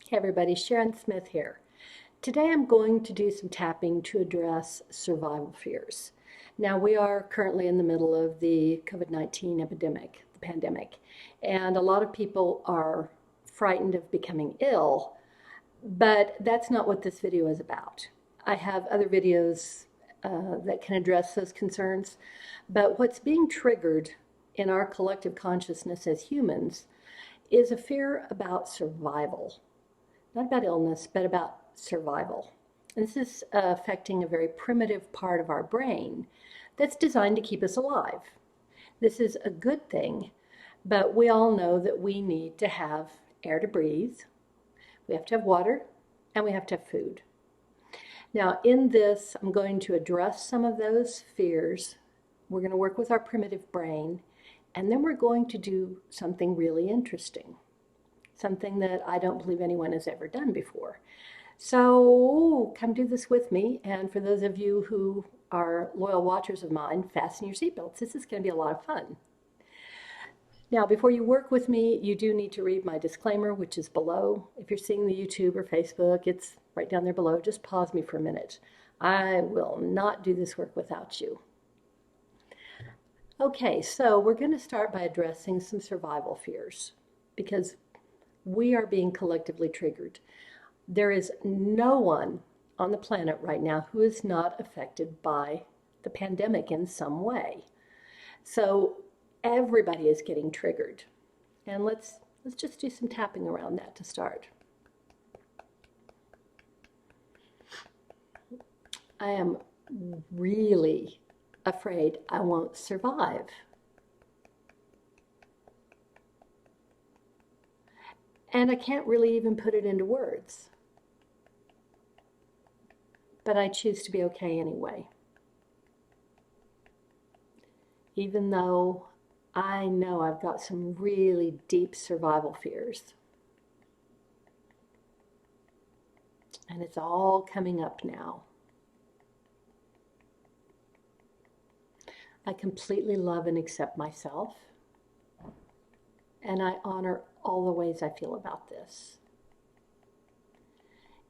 Hey everybody, Sharon Smith here. Today I'm going to do some tapping to address survival fears. Now we are currently in the middle of the COVID-19 epidemic, the pandemic, and a lot of people are frightened of becoming ill, but that's not what this video is about. I have other videos that can address those concerns, but what's being triggered in our collective consciousness as humans is a fear about survival. Not about illness, but about survival. And this is affecting a very primitive part of our brain that's designed to keep us alive. This is a good thing, but we all know that we need to have air to breathe, we have to have water, and we have to have food. Now, in this, I'm going to address some of those fears. We're going to work with our primitive brain, and then we're going to do something really interesting. Something that I don't believe anyone has ever done before. So come do this with me. And for those of you who are loyal watchers of mine, fasten your seatbelts. This is going to be a lot of fun. Now, before you work with me, you do need to read my disclaimer, which is below. If you're seeing the YouTube or Facebook, it's right down there below. Just pause me for a minute. I will not do this work without you. Okay, so we're going to start by addressing some survival fears because we are being collectively triggered. There is no one on the planet right now who is not affected by the pandemic in some way. So everybody is getting triggered. And let's just do some tapping around that to start. I am really afraid I won't survive. And I can't really even put it into words. But I choose to be okay anyway. Even though I know I've got some really deep survival fears. And it's all coming up now. I completely love and accept myself. And I honor all the ways I feel about this.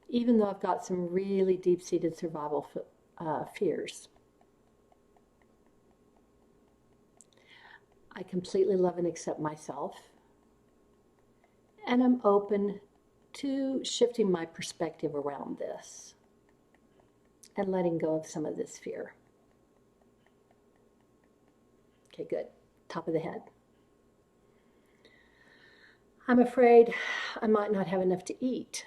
Even though I've got some really deep-seated survival fears. I completely love and accept myself. And I'm open to shifting my perspective around this and letting go of some of this fear. Okay, good. Top of the head. I'm afraid I might not have enough to eat.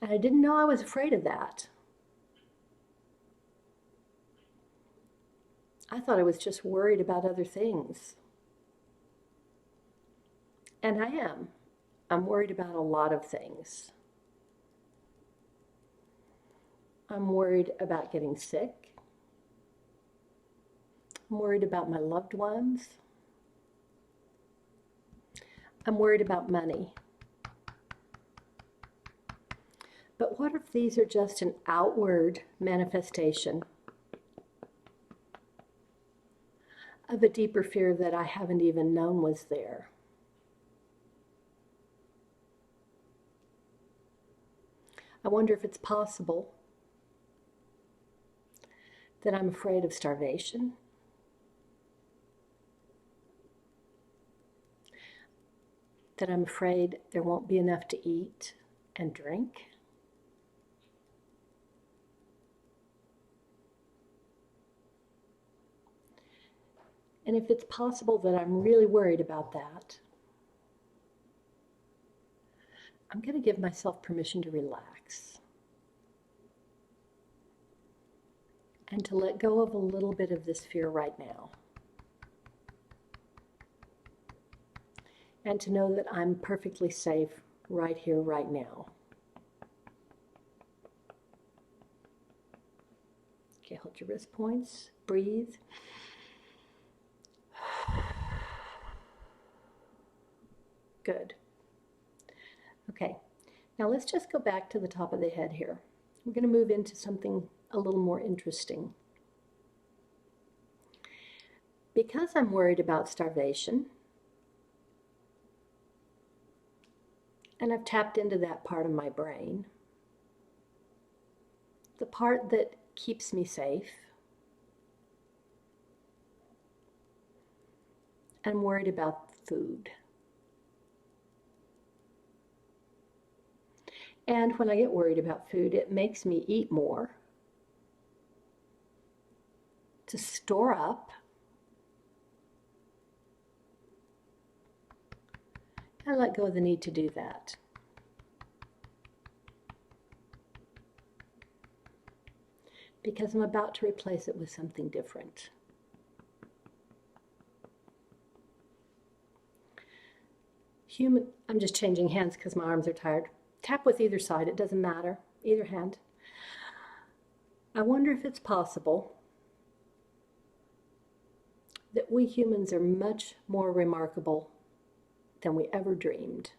And I didn't know I was afraid of that. I thought I was just worried about other things. And I am. I'm worried about a lot of things. I'm worried about getting sick. I'm worried about my loved ones. I'm worried about money. But what if these are just an outward manifestation of a deeper fear that I haven't even known was there? I wonder if it's possible that I'm afraid of starvation. That I'm afraid there won't be enough to eat and drink. And if it's possible that I'm really worried about that, I'm going to give myself permission to relax and to let go of a little bit of this fear right now. And to know that I'm perfectly safe right here, right now. Okay, hold your wrist points, breathe. Good. Okay, now let's just go back to the top of the head here. We're going to move into something a little more interesting. Because I'm worried about starvation, And I've tapped into that part of my brain, the part that keeps me safe and worried about food. And when I get worried about food, it makes me eat more to store up and let go of the need to do that. Because I'm about to replace it with something different. I'm just changing hands because my arms are tired. Tap with either side, it doesn't matter, either hand. I wonder if it's possible that we humans are much more remarkable than we ever dreamed.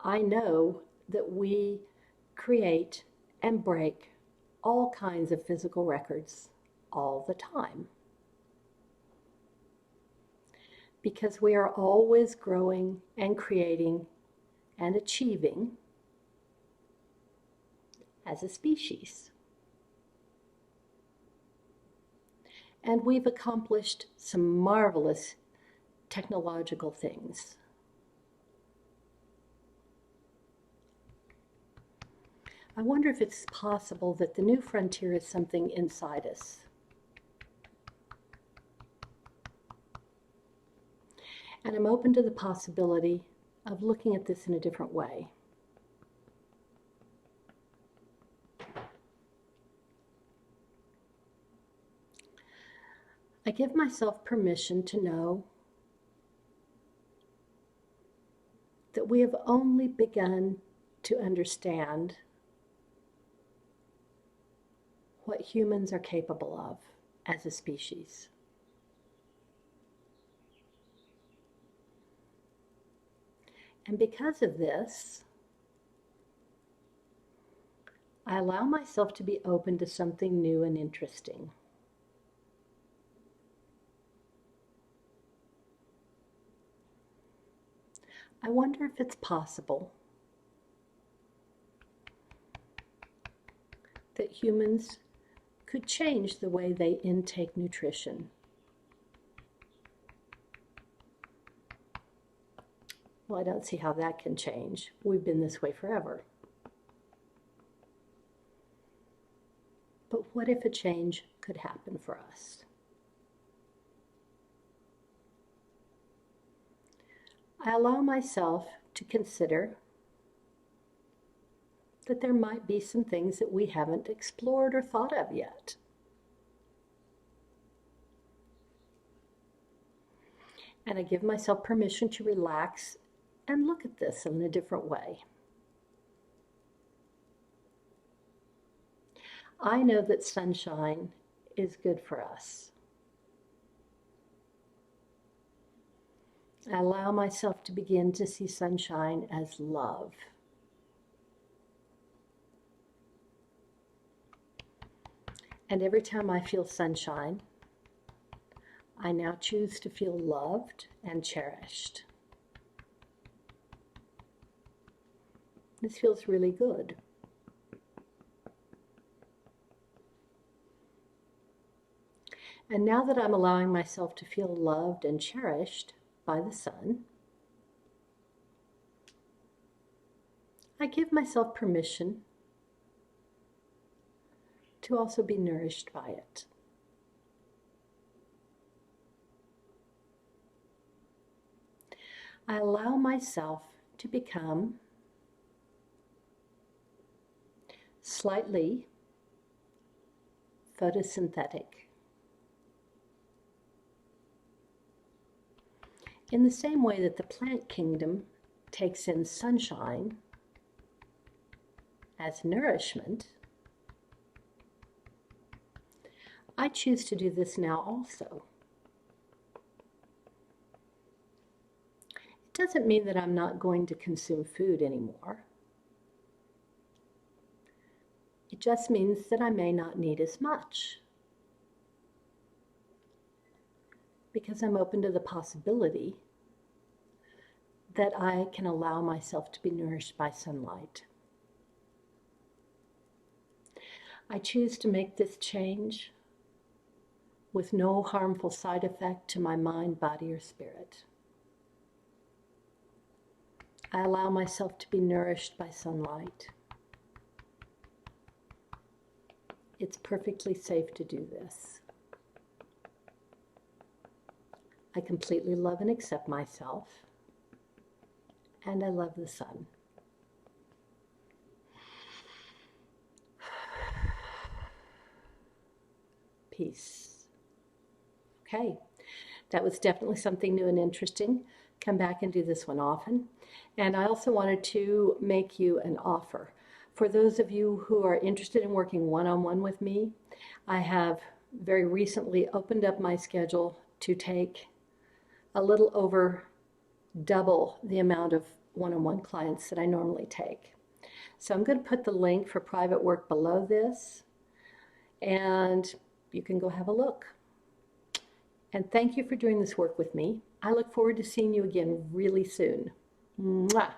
I know that we create and break all kinds of physical records all the time, because we are always growing and creating and achieving as a species. And we've accomplished some marvelous technological things. I wonder if it's possible that the new frontier is something inside us. And I'm open to the possibility of looking at this in a different way. I give myself permission to know that we have only begun to understand what humans are capable of as a species. And because of this, I allow myself to be open to something new and interesting. I wonder if it's possible that humans could change the way they intake nutrition. Well, I don't see how that can change. We've been this way forever. But what if a change could happen for us? I allow myself to consider that there might be some things that we haven't explored or thought of yet. And I give myself permission to relax and look at this in a different way. I know that sunshine is good for us. I allow myself to begin to see sunshine as love. And every time I feel sunshine, I now choose to feel loved and cherished. This feels really good. And now that I'm allowing myself to feel loved and cherished by the sun, I give myself permission to also be nourished by it. I allow myself to become slightly photosynthetic. In the same way that the plant kingdom takes in sunshine as nourishment, I choose to do this now also. It doesn't mean that I'm not going to consume food anymore. It just means that I may not need as much. because I'm open to the possibility that I can allow myself to be nourished by sunlight. I choose to make this change with no harmful side effect to my mind, body, or spirit. I allow myself to be nourished by sunlight. It's perfectly safe to do this. I completely love and accept myself, and I love the sun. Peace. Okay, that was definitely something new and interesting. Come back and do this one often. And I also wanted to make you an offer. For those of you who are interested in working one-on-one with me, I have very recently opened up my schedule to take a little over double the amount of one-on-one clients that I normally take. So I'm going to put the link for private work below this, and you can go have a look. And thank you for doing this work with me. I look forward to seeing you again really soon. Mwah.